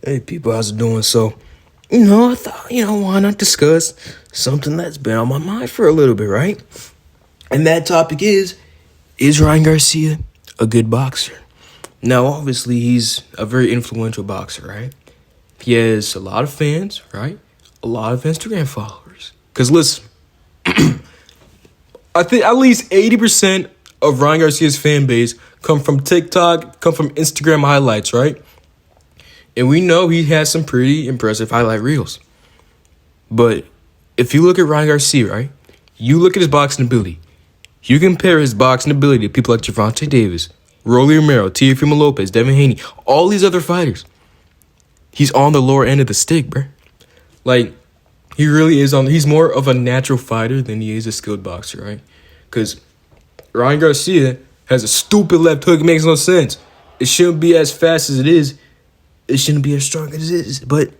Hey people, how's it doing? So, I thought, why not discuss something that's been on my mind for a little bit, right? And that topic is Ryan Garcia a good boxer? Now, obviously, he's a very influential boxer, right? He has a lot of fans, right? A lot of Instagram followers. Because listen, I think at least 80% of Ryan Garcia's fan base come from TikTok, come from Instagram highlights, right? And we know he has some pretty impressive highlight reels. But if you look at Ryan Garcia, right? You look at his boxing ability. You compare his boxing ability to people like Gervonta Davis, Rolly Romero, Teofimo Lopez, Devin Haney, all these other fighters. He's on the lower end of the stick, bro. Like, he really is he's more of a natural fighter than he is a skilled boxer, right? Because Ryan Garcia has a stupid left hook. It makes no sense. It shouldn't be as fast as it is. It shouldn't be as strong as it is. But,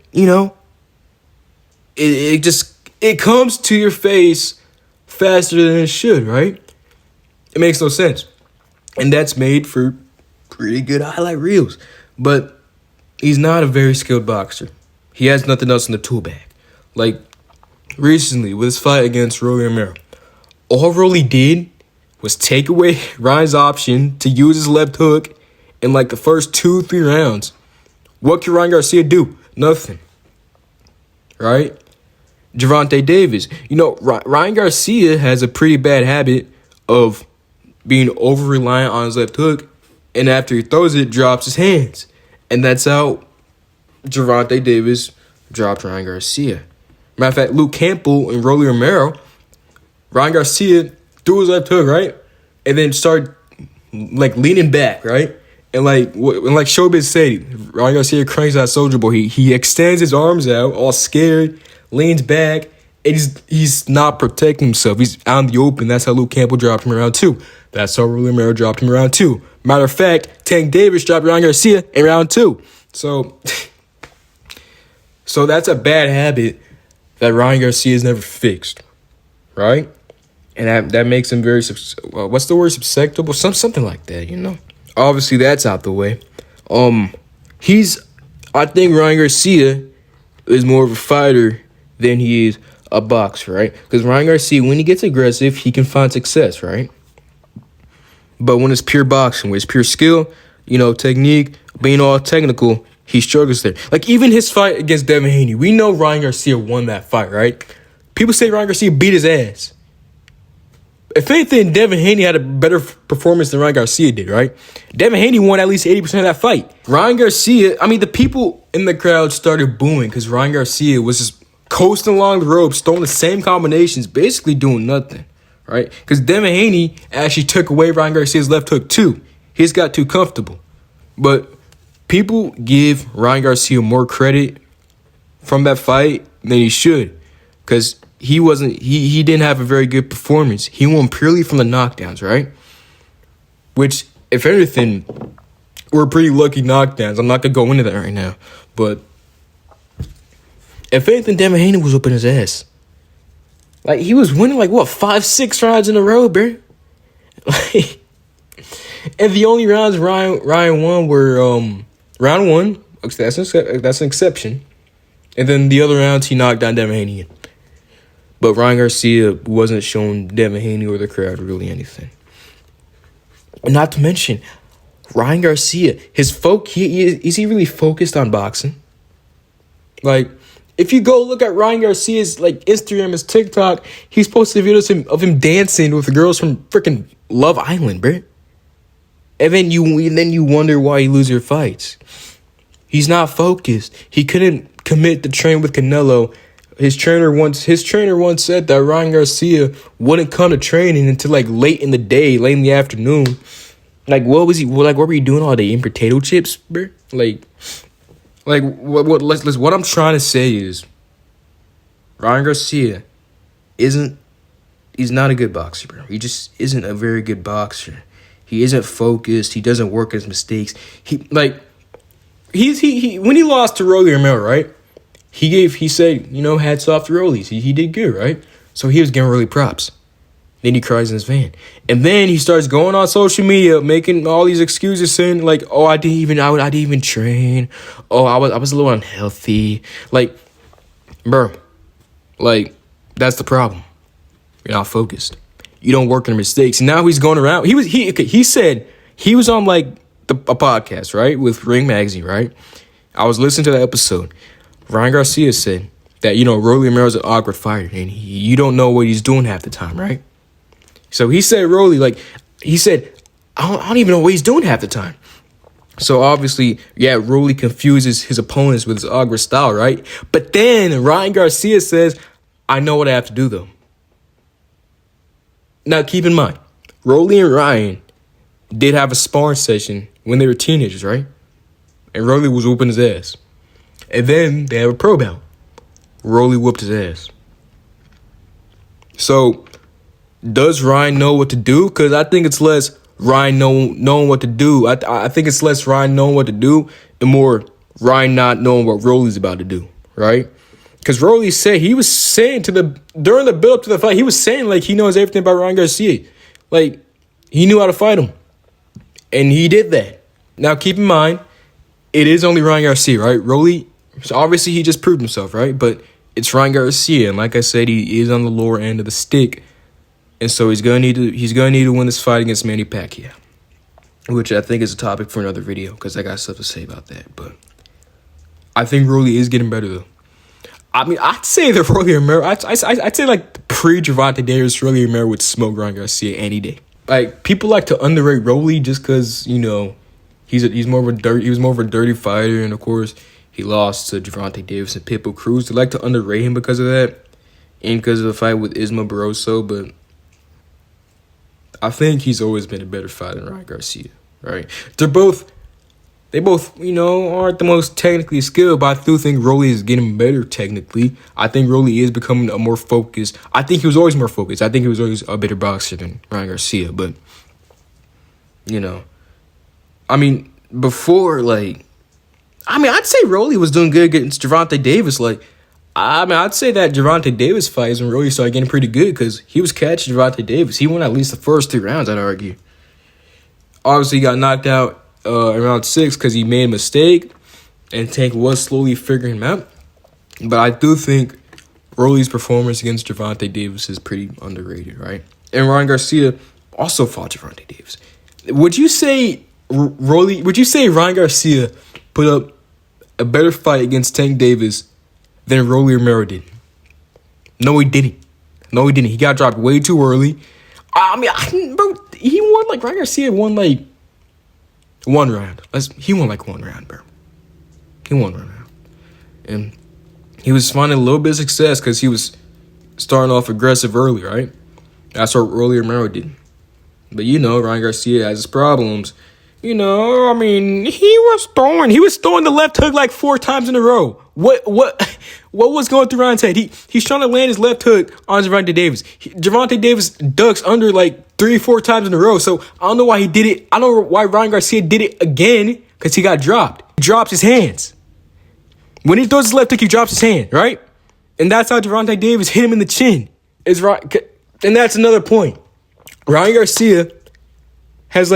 it comes to your face faster than it should, right? It makes no sense. And that's made for pretty good highlight reels. But he's not a very skilled boxer. He has nothing else in the tool bag. Like, recently, with his fight against Rolly Romero, all Rolly did was take away Ryan's option to use his left hook in, like, the first 2-3 rounds. What can Ryan Garcia do? Nothing. Right? Gervonta Davis. Ryan Garcia has a pretty bad habit of being over-reliant on his left hook, and after he throws it, drops his hands. And that's how Gervonta Davis dropped Ryan Garcia. Matter of fact, Luke Campbell and Rolly Romero, Ryan Garcia threw his left hook, right? And then started, leaning back, right? And like Showbiz said, Ryan Garcia cranks that Soldier Boy. He extends his arms out, all scared, leans back, and he's not protecting himself. He's out in the open. That's how Luke Campbell dropped him around 2. That's how Rolly Romero dropped him around 2. Matter of fact, Tank Davis dropped Ryan Garcia in round 2. So that's a bad habit that Ryan Garcia has never fixed, right? And that makes him very, what's the word, susceptible? Something like that, Obviously, that's out the way. I think Ryan Garcia is more of a fighter than he is a boxer, right? Because Ryan Garcia, when he gets aggressive, he can find success, right? But when it's pure boxing, when it's pure skill, technique, being all technical, he struggles there. Like, even his fight against Devin Haney, we know Ryan Garcia won that fight, right? People say Ryan Garcia beat his ass. If anything, Devin Haney had a better performance than Ryan Garcia did, right? Devin Haney won at least 80% of that fight. Ryan Garcia, the people in the crowd started booing because Ryan Garcia was just coasting along the ropes, throwing the same combinations, basically doing nothing, right? Because Devin Haney actually took away Ryan Garcia's left hook too. He just got too comfortable. But people give Ryan Garcia more credit from that fight than he should, because he didn't have a very good performance. He won purely from the knockdowns, right? Which, if anything, were pretty lucky knockdowns. I'm not going to go into that right now. But if anything, Devin Haney was whooping his ass. Like, he was winning, 5-6 rounds in a row, bro. And the only rounds Ryan won were round 1. That's an exception. And then the other rounds, he knocked down Devin Haney in. But Ryan Garcia wasn't showing Devin Haney or the crowd really anything. And not to mention, Ryan Garcia, is he really focused on boxing? Like, if you go look at Ryan Garcia's Instagram, his TikTok, he's posted videos of him dancing with the girls from freaking Love Island, bro. And then you wonder why he loses your fights. He's not focused. He couldn't commit to train with Canelo. His trainer once said that Ryan Garcia wouldn't come to training until late in the day, late in the afternoon. What was he? What were you doing all day? Eating potato chips, bro? What I'm trying to say is, Ryan Garcia he's not a good boxer, bro. He just isn't a very good boxer. He isn't focused. He doesn't work his mistakes. When he lost to Rolly Romero, right? He said, hats off to Rollies. He did good, right? So he was getting really props. Then he cries in his van. And then he starts going on social media, making all these excuses, saying like, "Oh, I didn't even train. Oh, I was a little unhealthy." Like, bro, like, that's the problem. You're not focused. You don't work on your mistakes. And now he's going around. He said he was on like a podcast, right, with Ring Magazine, right? I was listening to that episode. Ryan Garcia said that, Rolly Romero's an awkward fighter, and you don't know what he's doing half the time, right? So he said I don't even know what he's doing half the time. So obviously, Rolly confuses his opponents with his awkward style, right? But then Ryan Garcia says, I know what I have to do, though. Now, keep in mind, Rolly and Ryan did have a sparring session when they were teenagers, right? And Rolly was whooping his ass. And then they have a pro bout. Rolly whooped his ass. So, does Ryan know what to do? Because I think it's less Ryan knowing what to do. I think it's less Ryan knowing what to do and more Ryan not knowing what Rolly's about to do, right? Because Rolly said, he was saying during the build up to the fight, he was saying like he knows everything about Ryan Garcia. Like, he knew how to fight him. And he did that. Now, keep in mind, it is only Ryan Garcia, right? Rolly, obviously he just proved himself, right? But it's Ryan Garcia, and like I said, he is on the lower end of the stick. And so he's gonna need to win this fight against Manny Pacquiao, which I think is a topic for another video because I got stuff to say about that. But I think Rolly is getting better though. I mean, I'd say that Rolly Romero, I'd say like pre-Gervonta Davis, Rolly Romero would smoke Ryan Garcia any day. Like, people like to underrate Rolly just because, he was more of a dirty fighter, and of course he lost to Gervonta Davis and Pitbull Cruz. They like to underrate him because of that, and because of the fight with Isma Barroso. But I think he's always been a better fighter than Ryan Garcia, right? They both, aren't the most technically skilled, but I do think Rolly is getting better technically. I think Rolly is becoming a more focused. I think he was always more focused. I think he was always a better boxer than Ryan Garcia. But, before, I'd say Rolly was doing good against Gervonta Davis. I'd say that Gervonta Davis fight is when Rolly started getting pretty good because he was catching Gervonta Davis. He won at least the first 2 rounds, I'd argue. Obviously, he got knocked out in round 6 because he made a mistake, and Tank was slowly figuring him out. But I do think Rolly's performance against Gervonta Davis is pretty underrated, right? And Ryan Garcia also fought Gervonta Davis. Would you say Ryan Garcia put up a better fight against Tank Davis than Rolly Romero did? No, he didn't. He got dropped way too early. He won Ryan Garcia won 1 round. He won 1 round, bro. He won 1 round. And he was finding a little bit of success because he was starting off aggressive early, right? That's what Rolly Romero did. But, Ryan Garcia has his problems. He was throwing the left hook 4 times in a row. What was going through Ryan's head? He's trying to land his left hook on Gervonta Davis. Gervonta Davis ducks under 3-4 times in a row. So I don't know why he did it. I don't know why Ryan Garcia did it again, because he got dropped. He drops his hands. When he throws his left hook, he drops his hand, right? And that's how Gervonta Davis hit him in the chin. Is right, and that's another point. Ryan Garcia has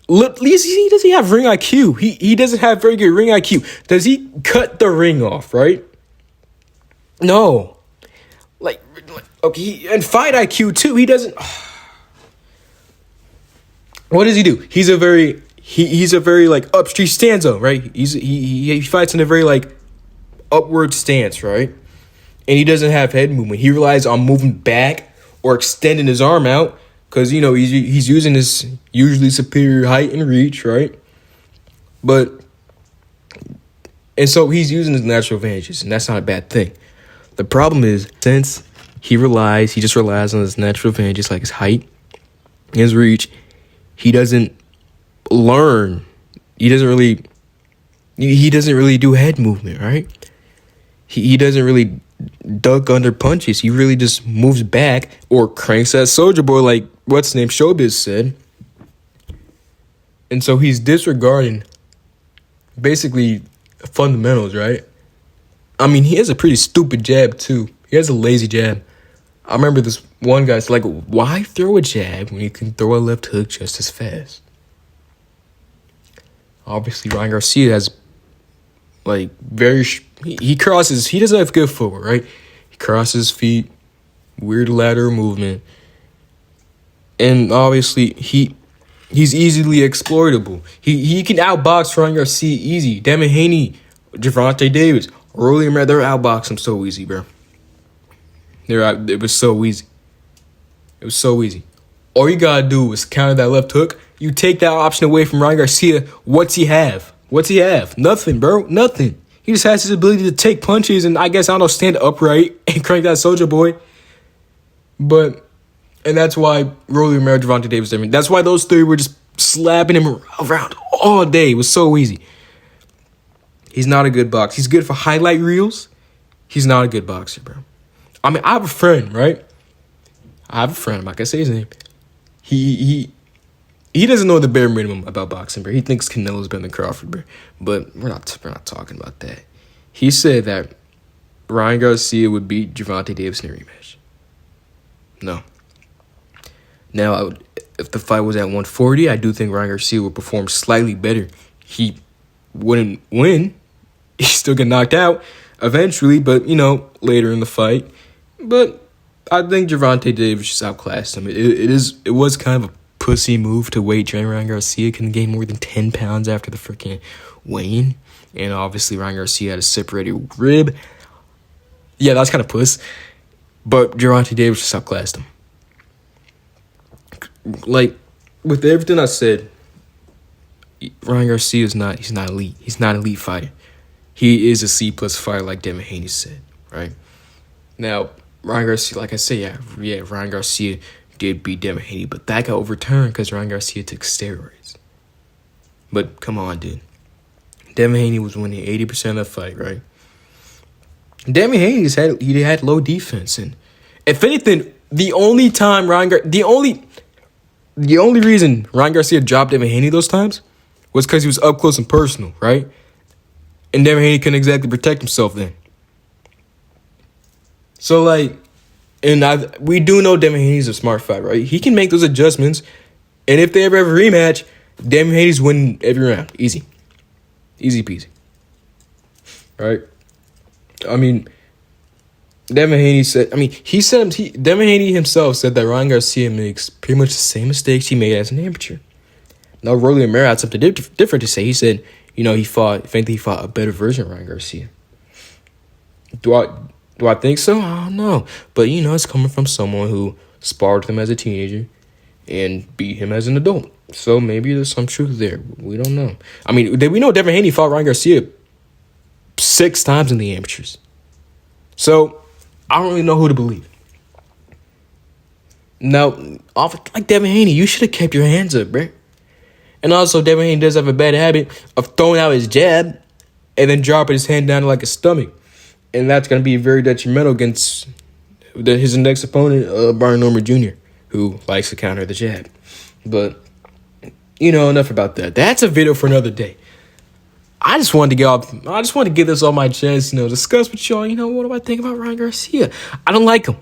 at least he doesn't have ring IQ. He doesn't have very good ring IQ. Does he cut the ring off, right? No. Okay, and fight IQ too. He doesn't. What does he do? He's a very upstreet stance zone, right? He fights in a very upward stance, right? And he doesn't have head movement. He relies on moving back or extending his arm out. Because, he's using his usually superior height and reach, right? And so he's using his natural advantages, and that's not a bad thing. The problem is, since he just relies on his natural advantages, like his height, his reach, he doesn't learn. He doesn't really do head movement, right? He doesn't really duck under punches. He really just moves back or cranks that soldier boy like what's his name Showbiz said. And so he's disregarding basically fundamentals, right? He has a pretty stupid jab too. He has a lazy jab. I remember this one guy's like, why throw a jab when you can throw a left hook just as fast? Obviously, Ryan Garcia has, like, he crosses, he doesn't have good footwork, right? He crosses his feet, weird lateral movement. And obviously, he's easily exploitable. He can outbox Ryan Garcia easy. Devin Haney, Gervonta Davis, Rolly Romero, they're outbox him so easy, bro. It was so easy. It was so easy. All you gotta do is counter that left hook. You take that option away from Ryan Garcia. What's he have? What's he have? Nothing, bro. Nothing. He just has his ability to take punches and I guess, I don't know, stand upright and crank that Soulja Boy. And that's why Rolly Romero, Gervonta Davis, that's why those three were just slapping him around all day. It was so easy. He's not a good boxer. He's good for highlight reels. He's not a good boxer, bro. I mean, I have a friend, right? I'm not gonna say his name. He doesn't know the bare minimum about boxing, bro. He thinks Canelo's better than Crawford, bro. But we're not talking about that. He said that Ryan Garcia would beat Gervonta Davis in a rematch. No. Now, if the fight was at 140, I do think Ryan Garcia would perform slightly better. He wouldn't win. He still get knocked out eventually, but, later in the fight. But I think Gervonta Davis just outclassed him. It was kind of a pussy move to weight train Ryan Garcia. Couldn't gain more than 10 pounds after the freaking weigh-in. And obviously Ryan Garcia had a separated rib. Yeah, that's kind of puss. But Gervonta Davis just outclassed him. Like, with everything I said, Ryan Garcia he's not elite. He's not an elite fighter. He is a C-plus fighter like Devin Haney said, right? Now, Ryan Garcia, like I said, yeah, Ryan Garcia did beat Devin Haney, but that got overturned because Ryan Garcia took steroids. But come on, dude. Devin Haney was winning 80% of the fight, right? Devin Haney had low defense, and if anything, the only reason Ryan Garcia dropped Devin Haney those times was because he was up close and personal, right? And Devin Haney couldn't exactly protect himself then. So, we do know Devin Haney's a smart fighter, right? He can make those adjustments, and if they ever have a rematch, Devin Haney's winning every round. Easy. Easy peasy. Right? I mean, Devin Haney said, Devin Haney himself said that Ryan Garcia makes pretty much the same mistakes he made as an amateur. Now, Rolly Romero had something different to say. He said, he fought a better version of Ryan Garcia. Do I think so? I don't know. But, it's coming from someone who sparred with him as a teenager and beat him as an adult. So maybe there's some truth there. We don't know. I mean, we know Devin Haney fought Ryan Garcia 6 times in the amateurs. So I don't really know who to believe. Now, like Devin Haney, you should have kept your hands up, bro. And also, Devin Haney does have a bad habit of throwing out his jab and then dropping his hand down like a stomach. And that's going to be very detrimental against his next opponent, Brian Norman Jr., who likes to counter the jab. But, enough about that. That's a video for another day. I just wanted to get this on my chest, discuss with y'all, what do I think about Ryan Garcia? I don't like him.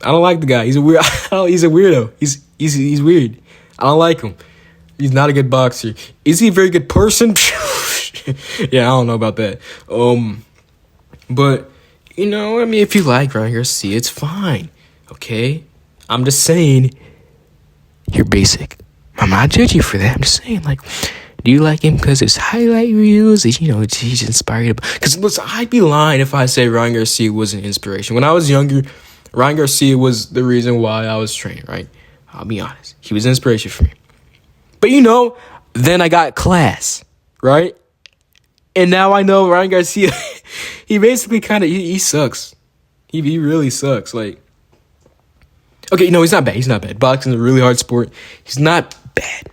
I don't like the guy. He's a weirdo. He's weird. I don't like him. He's not a good boxer. Is he a very good person? Yeah, I don't know about that. But, if you like Ryan Garcia, it's fine. Okay? I'm just saying, you're basic. I'm not judging you for that. I'm just saying, do you like him because his highlight reels? He's inspired. Because, listen, I'd be lying if I say Ryan Garcia was an inspiration. When I was younger, Ryan Garcia was the reason why I was training, right? I'll be honest. He was an inspiration for me. But, then I got class, right? And now I know Ryan Garcia, he basically he sucks. He really sucks. Okay, he's not bad. He's not bad. Boxing is a really hard sport. He's not bad.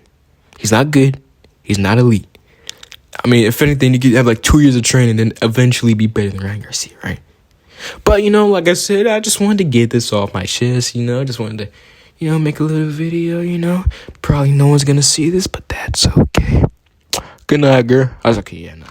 He's not good. He's not elite. I mean, if anything, you could have 2 years of training and then eventually be better than Ryan Garcia, right? But, like I said, I just wanted to get this off my chest, just wanted to, make a little video, Probably no one's going to see this, but that's okay. Good night, girl. I was okay, yeah, nah.